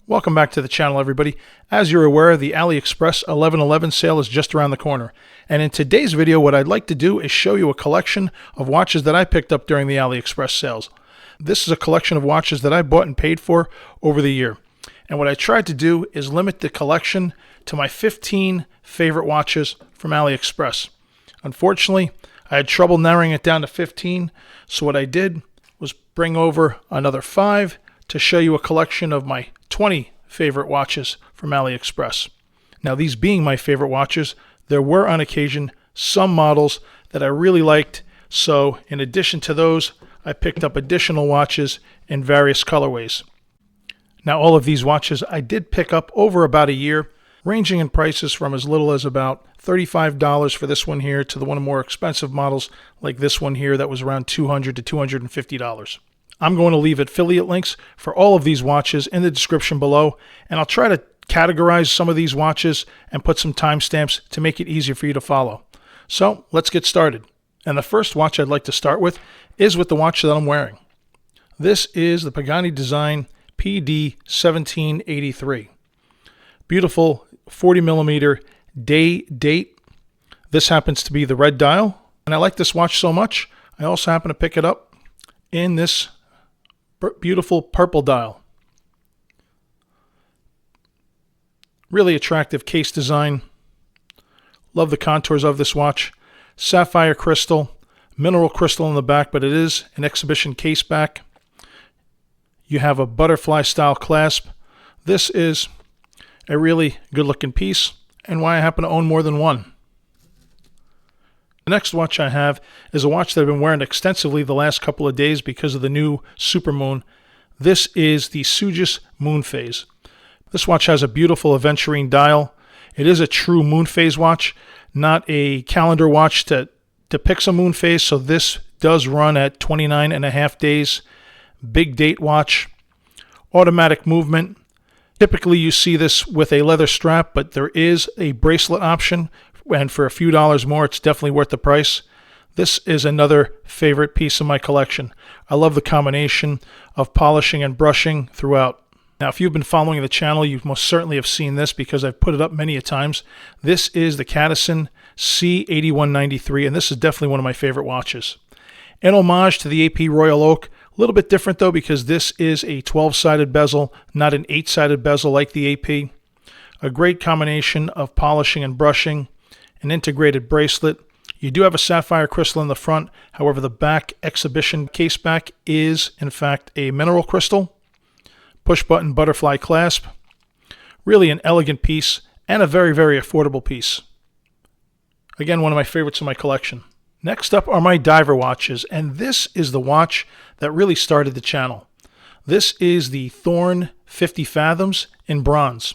Welcome back to the channel, everybody. As you're aware, the AliExpress 11.11 sale is just around the corner. And in today's video, what I'd like to do is show you a collection of watches that I picked up during the AliExpress sales. This is a collection of watches that I bought and paid for over the year. And what I tried to do is limit the collection to my 15 favorite watches from AliExpress. Unfortunately, I had trouble narrowing it down to 15, so what I did was bring over another 5 to show you a collection of my 20 favorite watches from AliExpress. Now, these being my favorite watches, there were on occasion some models that I really liked, so in addition to those, I picked up additional watches in various colorways. Now, all of these watches I did pick up over about a year, ranging in prices from as little as about $35 for this one here to the one of more expensive models like this one here that was around $200 to $250. I'm going to leave affiliate links for all of these watches in the description below, and I'll try to categorize some of these watches and put some timestamps to make it easier for you to follow. So let's get started. And the first watch I'd like to start with is with the watch that I'm wearing. This is the Pagani Design PD 1783. Beautiful 40mm day date. This happens to be the red dial, and I like this watch so much, I also happen to pick it up in this beautiful purple dial. Really attractive case design. Love the contours of this watch. Sapphire crystal, mineral crystal in the back, but it is an exhibition case back. You have a butterfly style clasp. This is a really good looking piece, and why I happen to own more than one. The next watch I have is a watch that I've been wearing extensively the last couple of days because of the new supermoon. This is the Sugis Moon Phase. This watch has a beautiful aventurine dial. It is a true moon phase watch, not a calendar watch that depicts a moon phase, so this does run at 29.5 days. Big date watch. Automatic movement. Typically you see this with a leather strap, but there is a bracelet option, and for a few dollars more, it's definitely worth the price. This is another favorite piece of my collection. I love the combination of polishing and brushing throughout. Now, if you've been following the channel, you most certainly have seen this because I've put it up many a times. This is the Cadison C8193, and this is definitely one of my favorite watches. In homage to the AP Royal Oak, a little bit different though because this is a 12-sided bezel, not an 8-sided bezel like the AP. A great combination of polishing and brushing. An integrated bracelet. You do have a sapphire crystal in the front, however the back exhibition case back is in fact a mineral crystal. Push button butterfly clasp. Really an elegant piece and a very, very affordable piece. Again, one of my favorites in my collection. Next up are my diver watches, and this is the watch that really started the channel. This is the Thorn 50 Fathoms in bronze.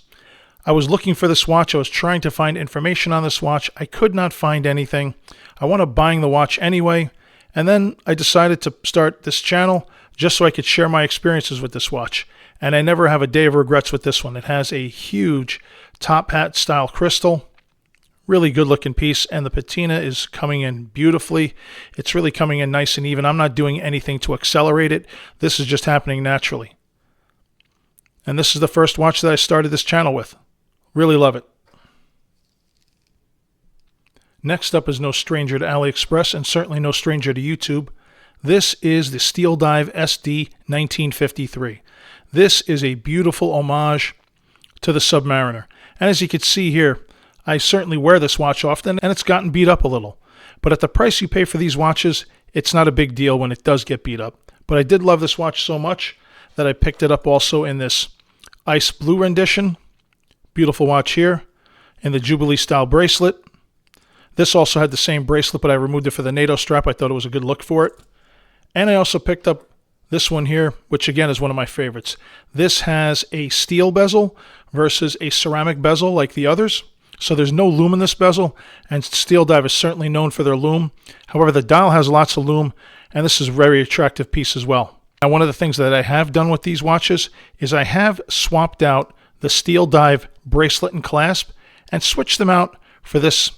I was looking for this watch. I was trying to find information on this watch. I could not find anything. I wound up buying the watch anyway, and then I decided to start this channel just so I could share my experiences with this watch. And I never have a day of regrets with this one. It has a huge top hat style crystal. Really good looking piece, and the patina is coming in beautifully. It's really coming in nice and even. I'm not doing anything to accelerate it. This is just happening naturally. And this is the first watch that I started this channel with. Really love it. Next up is no stranger to AliExpress and certainly no stranger to YouTube. This is the Steel Dive SD 1953. This is a beautiful homage to the Submariner. And as you can see here, I certainly wear this watch often and it's gotten beat up a little. But at the price you pay for these watches, it's not a big deal when it does get beat up. But I did love this watch so much that I picked it up also in this ice blue rendition. Beautiful watch here in the Jubilee style bracelet. This also had the same bracelet, but I removed it for the NATO strap. I thought it was a good look for it. And I also picked up this one here, which again is one of my favorites. This has a steel bezel versus a ceramic bezel like the others. So there's no lume in this bezel, and Steel Dive is certainly known for their lume. However, the dial has lots of lume, and this is a very attractive piece as well. Now, one of the things that I have done with these watches is I have swapped out the Steel Dive bracelet and clasp and switched them out for this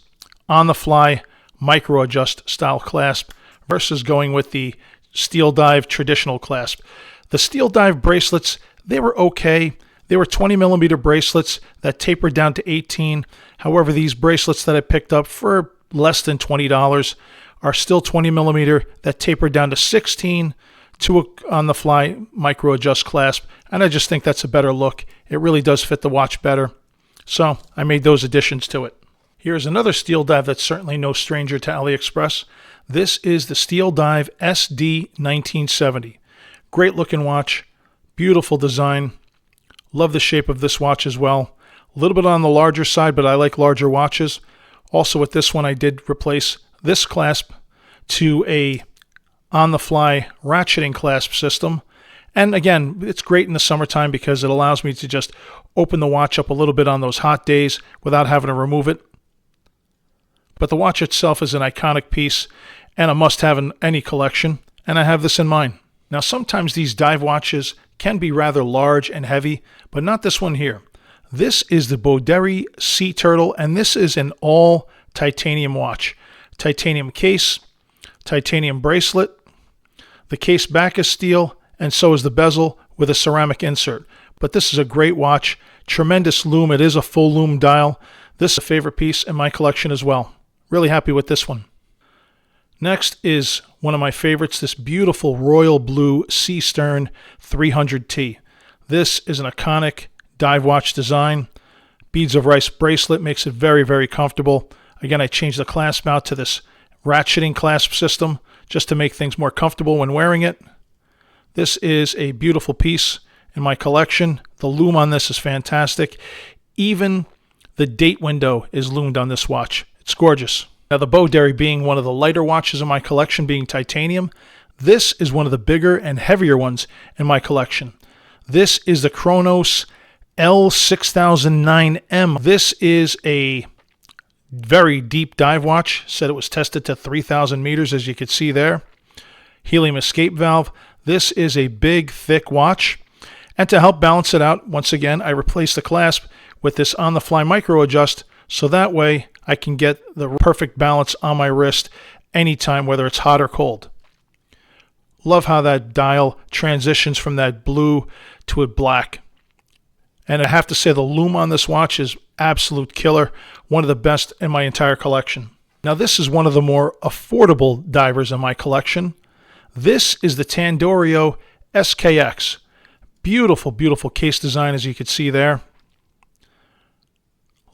on-the-fly micro-adjust style clasp versus going with the Steel Dive traditional clasp. The Steel Dive bracelets, they were okay. They were 20 millimeter bracelets that tapered down to 18. However, these bracelets that I picked up for less than $20 are still 20 millimeter that tapered down to 16 to a on-the-fly micro adjust clasp, and I just think that's a better look. It really does fit the watch better, so I made those additions to it. Here's another steel dive that's certainly no stranger to AliExpress. This is the Steel Dive SD 1970. Great looking watch, beautiful design. Love the shape of this watch as well. A little bit on the larger side, but I like larger watches. Also with this one, I did replace this clasp to a on-the-fly ratcheting clasp system. And again, it's great in the summertime because it allows me to just open the watch up a little bit on those hot days without having to remove it. But the watch itself is an iconic piece and a must-have in any collection, and I have this in mine. Now, sometimes these dive watches can be rather large and heavy, but not this one here. This is the Boderi Sea Turtle, and this is an all titanium watch. Titanium case, titanium bracelet. The case back is steel, and so is the bezel with a ceramic insert. But this is a great watch. Tremendous lume. It is a full lume dial. This is a favorite piece in my collection as well. Really happy with this one. Next is one of my favorites, this beautiful royal blue Sea Stern 300T. This is an iconic dive watch design. Beads of rice bracelet makes it very, very comfortable. Again, I changed the clasp out to this ratcheting clasp system just to make things more comfortable when wearing it. This is a beautiful piece in my collection. The lume on this is fantastic. Even the date window is loomed on this watch. It's gorgeous. Now, the Boderi being one of the lighter watches in my collection, being titanium, this is one of the bigger and heavier ones in my collection. This is the Kronos L6009M. This is a very deep dive watch. Said it was tested to 3,000 meters, as you can see there. Helium escape valve. This is a big, thick watch. And to help balance it out, once again, I replaced the clasp with this on-the-fly micro adjust, so that way I can get the perfect balance on my wrist anytime, whether it's hot or cold. Love how that dial transitions from that blue to a black. And I have to say the lume on this watch is absolute killer. One of the best in my entire collection. Now, this is one of the more affordable divers in my collection. This is the Tandorio SKX. Beautiful, beautiful case design, as you can see there.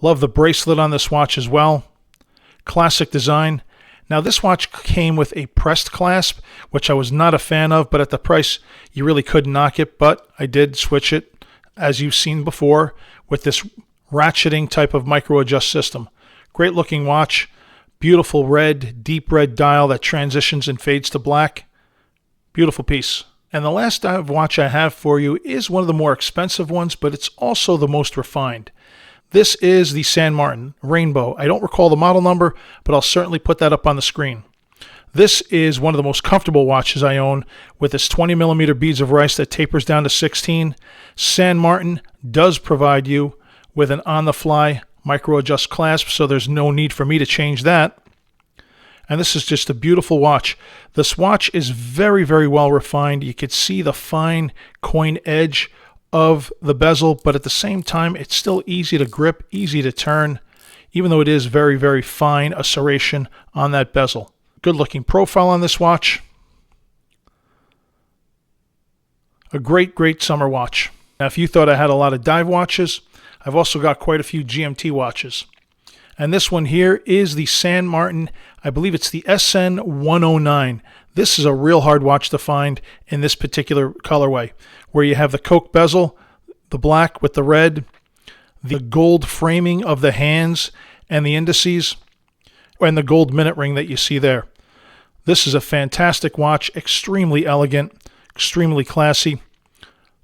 Love the bracelet on this watch as well. Classic design. Now, this watch came with a pressed clasp, which I was not a fan of, but at the price, you really couldn't knock it. But I did switch it, as you've seen before, with this ratcheting type of micro adjust system. Great looking watch. Beautiful red, deep red dial that transitions and fades to black. Beautiful piece. And the last dive watch I have for you is one of the more expensive ones, but it's also the most refined. This is the San Martin Rainbow. I don't recall the model number, but I'll certainly put that up on the screen. This is one of the most comfortable watches I own, with its 20 millimeter beads of rice that tapers down to 16. San Martin does provide you with an on-the-fly micro adjust clasp, so there's no need for me to change that. And this is just a beautiful watch. This watch is very, very well refined. You could see the fine coin edge of the bezel, but at the same time, it's still easy to grip, easy to turn, even though it is very, very fine, a serration on that bezel. Good looking profile on this watch. A great, great summer watch. Now, if you thought I had a lot of dive watches, I've also got quite a few GMT watches. And this one here is the San Martin, I believe it's the SN109. This is a real hard watch to find in this particular colorway, where you have the Coke bezel, the black with the red, the gold framing of the hands and the indices, and the gold minute ring that you see there. This is a fantastic watch, extremely elegant, extremely classy.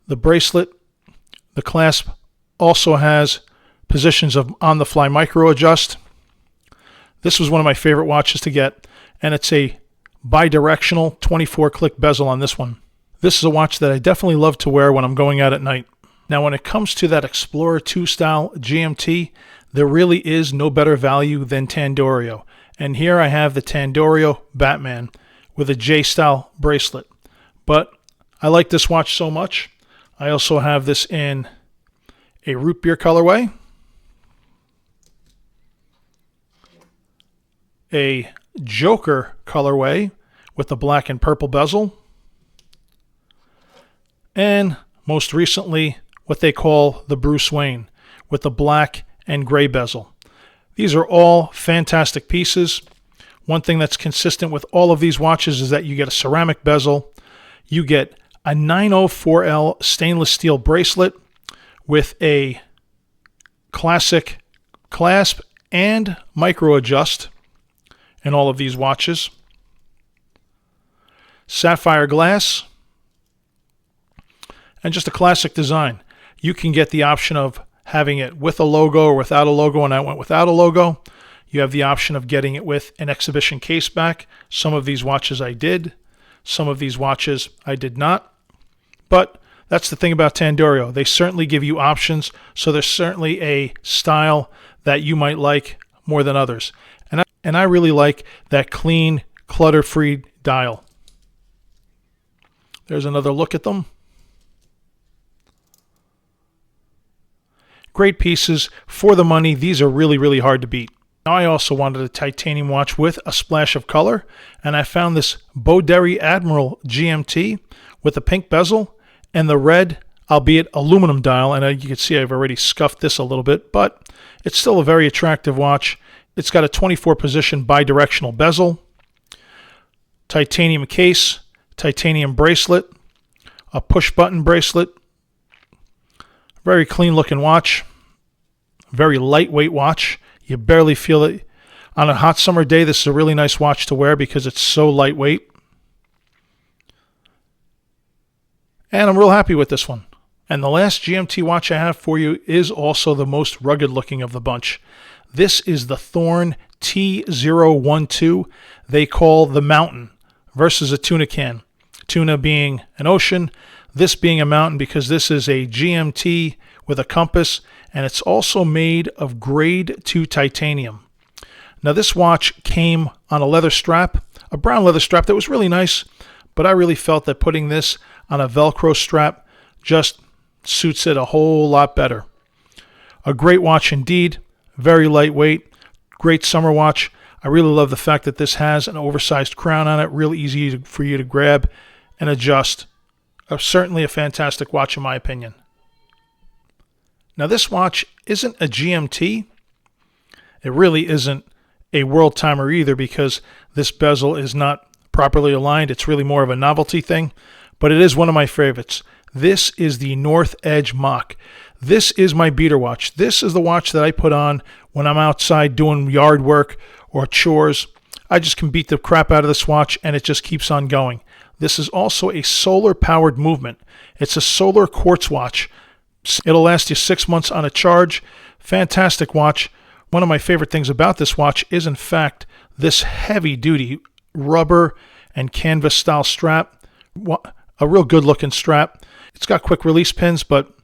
The bracelet, the clasp, also has positions of on-the-fly micro adjust. This was one of my favorite watches to get, and it's a bi-directional 24-click bezel on this one. This is a watch that I definitely love to wear when I'm going out at night. Now, when it comes to that Explorer 2 style GMT, there really is no better value than Tandorio. And here I have the Tandorio Batman with a J-style bracelet. But I like this watch so much. I also have this in a root beer colorway, a Joker colorway with the black and purple bezel, and most recently what they call the Bruce Wayne with the black and gray bezel. These are all fantastic pieces. One thing that's consistent with all of these watches is that you get a ceramic bezel, you get a 904L stainless steel bracelet with a classic clasp and micro adjust in all of these watches. Sapphire glass, and just a classic design. You can get the option of having it with a logo or without a logo, and I went without a logo. You have the option of getting it with an exhibition case back. Some of these watches I did. Some of these watches I did not. But that's the thing about Tandorio. They certainly give you options, so there's certainly a style that you might like more than others. And I really like that clean, clutter-free dial. There's another look at them. Great pieces for the money. These are really, really hard to beat. Now, I also wanted a titanium watch with a splash of color, and I found this Beauderry Admiral GMT with a pink bezel and the red, albeit aluminum dial. And you can see I've already scuffed this a little bit, but it's still a very attractive watch. It's got a 24-position bi-directional bezel, titanium case, titanium bracelet, a push-button bracelet. Very clean-looking watch. Very lightweight watch. You barely feel it. On a hot summer day, this is a really nice watch to wear because it's so lightweight. And I'm real happy with this one. And the last GMT watch I have for you is also the most rugged-looking of the bunch. This is the Thorn T012 they call the Mountain versus a tuna can. Tuna being an ocean, this being a mountain, because this is a GMT with a compass, and it's also made of grade 2 titanium. Now this watch came on a leather strap, a brown leather strap that was really nice, but I really felt that putting this on a Velcro strap just suits it a whole lot better. A great watch indeed, very lightweight, great summer watch. I really love the fact that this has an oversized crown on it, real easy for you to grab and adjust. Certainly a fantastic watch in my opinion. Now this watch isn't a GMT. It really isn't a world timer either because this bezel is not properly aligned. It's really more of a novelty thing, but it is one of my favorites. This is the North Edge Mach. This is my beater watch. This is the watch that I put on when I'm outside doing yard work or chores. I just can beat the crap out of this watch and it just keeps on going. This is also a solar-powered movement. It's a solar quartz watch. It'll last you 6 months on a charge. Fantastic watch. One of my favorite things about this watch is, in fact, this heavy-duty rubber and canvas style strap. A real good-looking strap. It's got quick release pins, but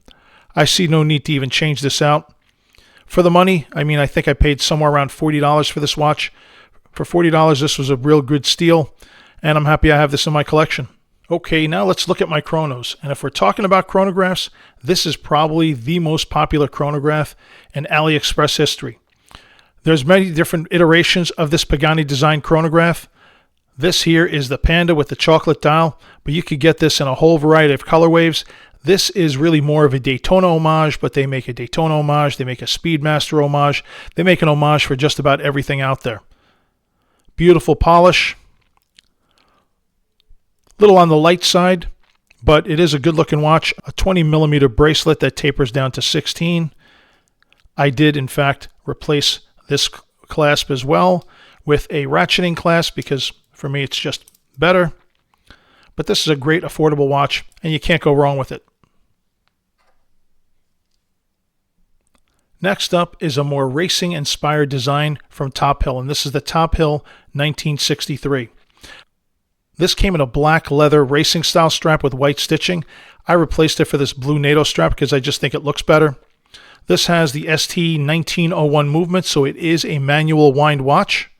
I see no need to even change this out. For the money, I mean, I think I paid somewhere around $40 for this watch. For $40, this was a real good steal, and I'm happy I have this in my collection. Okay, now let's look at my chronos. And if we're talking about chronographs, this is probably the most popular chronograph in AliExpress history. There's many different iterations of this Pagani design chronograph. This here is the Panda with the chocolate dial, but you could get this in a whole variety of color waves. This is really more of a Daytona homage, but they make a Daytona homage, they make a Speedmaster homage, they make an homage for just about everything out there. Beautiful polish. Little on the light side, but it is a good looking watch. A 20mm bracelet that tapers down to 16. I did in fact replace this clasp as well with a ratcheting clasp because for me it's just better. But this is a great affordable watch and you can't go wrong with it. Next up is a more racing inspired design from Top Hill, and this is the Top Hill 1963. This came in a black leather racing style strap with white stitching. I replaced it for this blue NATO strap because I just think it looks better. This has the ST 1901 movement, so it is a manual wind watch.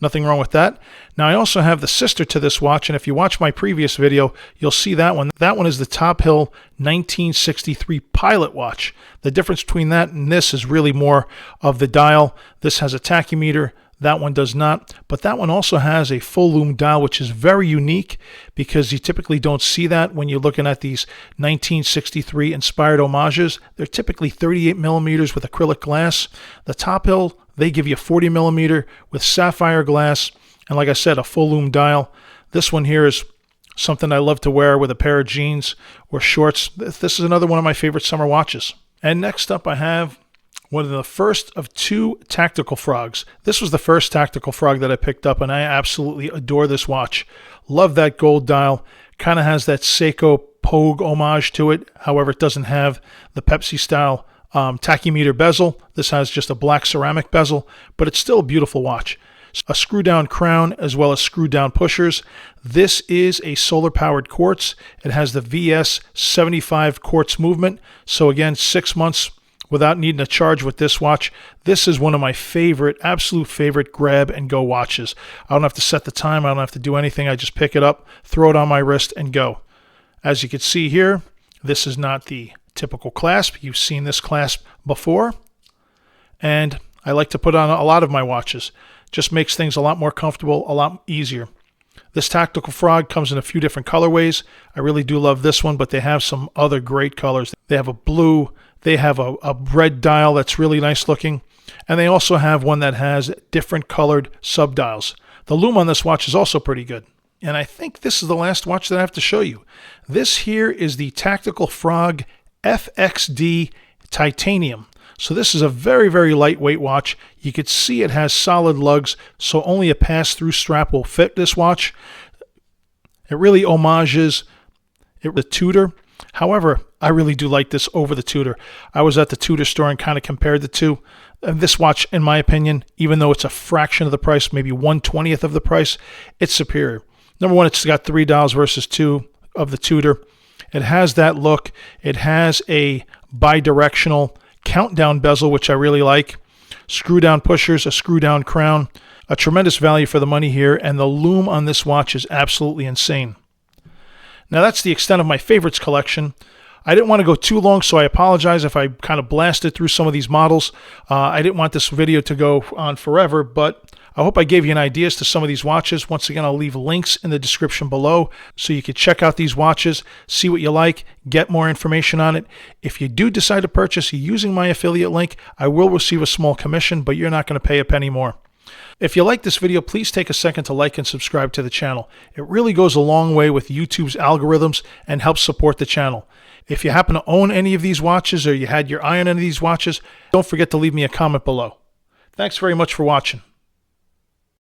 Nothing wrong with that. Now I also have the sister to this watch, and if you watch my previous video, you'll see that one. That one is the Top Hill 1963 Pilot watch. The difference between that and this is really more of the dial. This has a tachymeter. That one does not, but that one also has a full lume dial, which is very unique because you typically don't see that when you're looking at these 1963 inspired homages. They're typically 38 millimeters with acrylic glass. The Top Hill, they give you 40 millimeter with sapphire glass, and like I said, a full lume dial. This one here is something I love to wear with a pair of jeans or shorts. This is another one of my favorite summer watches. And next up I have one of the first of two tactical frogs. This was the first tactical frog that I picked up, and I absolutely adore this watch. Love that gold dial. Kind of has that Seiko Pogue homage to it. However, it doesn't have the Pepsi style tachymeter bezel. This has just a black ceramic bezel, but it's still a beautiful watch. A screw down crown as well as screw down pushers. This is a solar powered quartz. It has the VS75 quartz movement. So again, 6 months without needing a charge with this watch. This is one of my favorite, absolute favorite grab and go watches. I don't have to set the time. I don't have to do anything. I just pick it up, throw it on my wrist, and go. As you can see here, this is not the typical clasp. You've seen this clasp before. And I like to put on a lot of my watches. Just makes things a lot more comfortable, a lot easier. This tactical frog comes in a few different colorways. I really do love this one, but they have some other great colors. They have a blue, they have a red dial that's really nice looking, and they also have one that has different colored sub-dials. The lume on this watch is also pretty good. And I think this is the last watch that I have to show you. This here is the Tactical Frog FXD Titanium. So this is a very, very lightweight watch. You could see it has solid lugs, so only a pass-through strap will fit this watch. It really homages the Tudor. However, I really do like this over the Tudor. I was at the Tudor store and kind of compared the two. And this watch, in my opinion, even though it's a fraction of the price, maybe 1/20th of the price, it's superior. Number one, it's got 3 dials versus 2 of the Tudor. It has that look. It has a bidirectional countdown bezel, which I really like. Screw down pushers, a screw down crown. A tremendous value for the money here, and the lume on this watch is absolutely insane. Now that's the extent of my favorites collection. I didn't want to go too long, so I apologize if I kind of blasted through some of these models. I didn't want this video to go on forever, but I hope I gave you an idea as to some of these watches. Once again, I'll leave links in the description below so you can check out these watches, see what you like, get more information on it. If you do decide to purchase using my affiliate link, I will receive a small commission, but you're not going to pay a penny more. If you like this video, please take a second to like and subscribe to the channel. It really goes a long way with YouTube's algorithms and helps support the channel. If you happen to own any of these watches or you had your eye on any of these watches, don't forget to leave me a comment below. Thanks very much for watching.